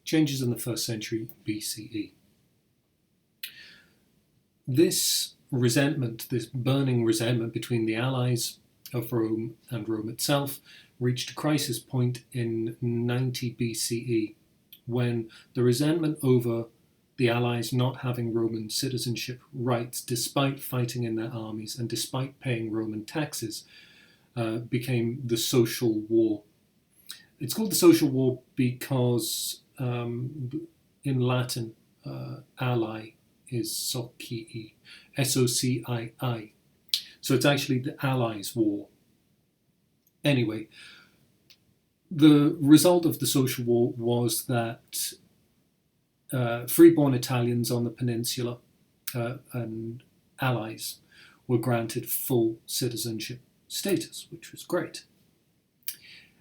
changes in the 1st century BCE. This resentment, this burning resentment between the allies of Rome and Rome itself, reached a crisis point in 90 BCE, when the resentment over the allies not having Roman citizenship rights, despite fighting in their armies and despite paying Roman taxes, became the social war. It's called the social war because in Latin, ally is socii, S-O-C-I-I. So it's actually the Allies' War. Anyway, the result of the social war was that freeborn Italians on the peninsula and allies were granted full citizenship status, which was great.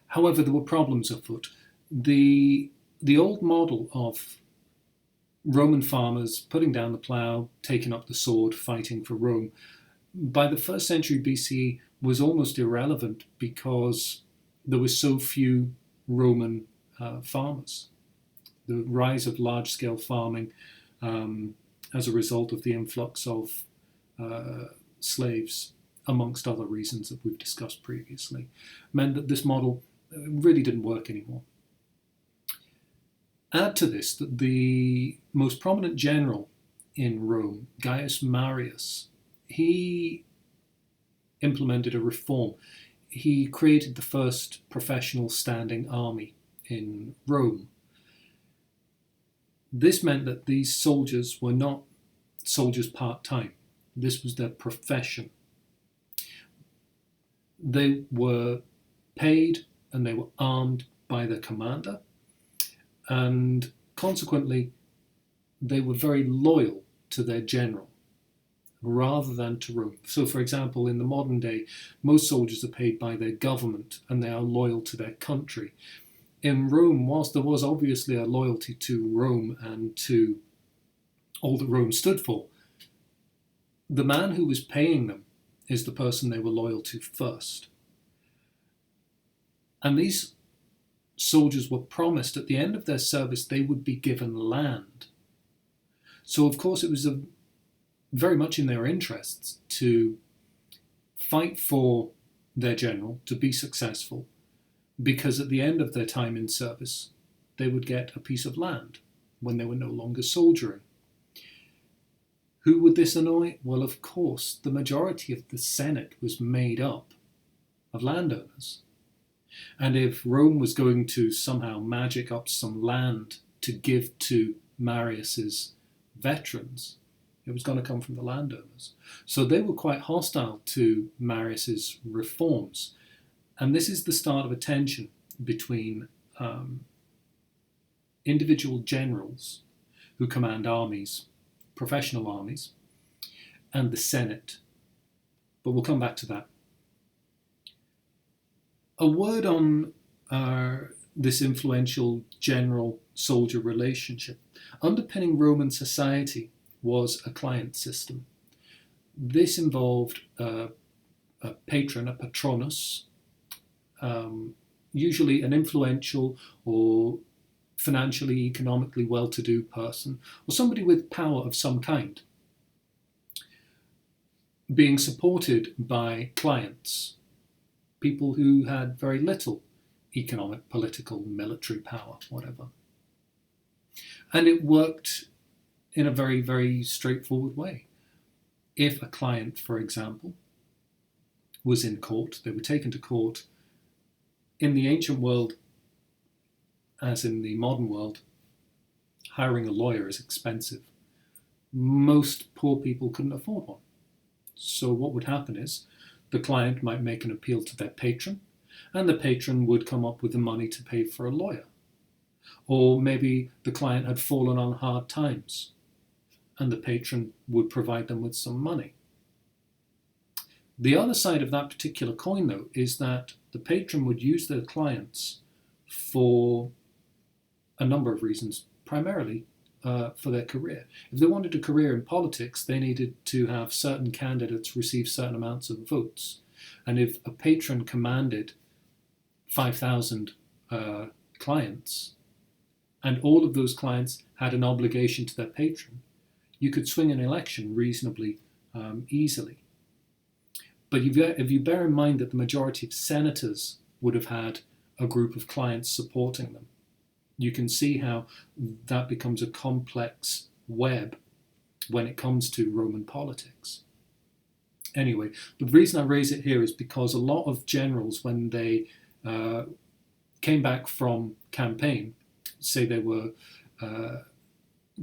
However, there were problems afoot. The old model of Roman farmers putting down the plough, taking up the sword, fighting for Rome, by the 1st century BCE was almost irrelevant because there were so few Roman farmers. The rise of large-scale farming as a result of the influx of slaves, amongst other reasons that we've discussed previously, meant that this model really didn't work anymore. Add to this that the most prominent general in Rome, Gaius Marius, he implemented a reform. He created the first professional standing army in Rome. This meant that these soldiers were not soldiers part-time. This was their profession. They were paid and they were armed by their commander, and consequently they were very loyal to their general rather than to Rome. So, for example, in the modern day, most soldiers are paid by their government and they are loyal to their country. In Rome, whilst there was obviously a loyalty to Rome and to all that Rome stood for, the man who was paying them is the person they were loyal to first. And these soldiers were promised at the end of their service they would be given land. So, of course, it was very much in their interests to fight for their general, to be successful, because at the end of their time in service, they would get a piece of land when they were no longer soldiering. Who would this annoy? Well, of course, the majority of the Senate was made up of landowners. And if Rome was going to somehow magic up some land to give to Marius's veterans, it was going to come from the landowners. So they were quite hostile to Marius's reforms. And this is the start of a tension between individual generals who command armies, professional armies, and the Senate. But we'll come back to that. A word on this influential general-soldier relationship. Underpinning Roman society was a client system. This involved a patron, a patronus, usually an influential or financially, economically well-to-do person, or somebody with power of some kind, being supported by clients, people who had very little economic, political, military power, whatever. And it worked in a very, very straightforward way. If a client, for example, was in court, they were taken to court. In the ancient world, as in the modern world, hiring a lawyer is expensive. Most poor people couldn't afford one. So what would happen is the client might make an appeal to their patron, and the patron would come up with the money to pay for a lawyer. Or maybe the client had fallen on hard times, and the patron would provide them with some money. The other side of that particular coin, though, is that the patron would use their clients for a number of reasons, primarily for their career. If they wanted a career in politics, they needed to have certain candidates receive certain amounts of votes. And if a patron commanded 5,000 clients and all of those clients had an obligation to their patron, you could swing an election reasonably easily. But if you bear in mind that the majority of senators would have had a group of clients supporting them, you can see how that becomes a complex web when it comes to Roman politics. Anyway, the reason I raise it here is because a lot of generals, when they came back from campaign, say they were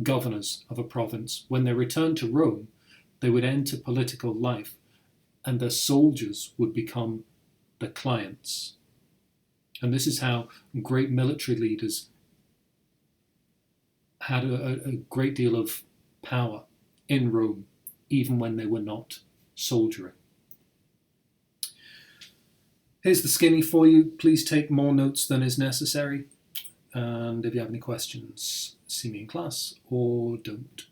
governors of a province, when they returned to Rome, they would enter political life and their soldiers would become the clients. And this is how great military leaders had a great deal of power in Rome, even when they were not soldiering. Here's the skinny for you. Please take more notes than is necessary. And if you have any questions, see me in class or don't.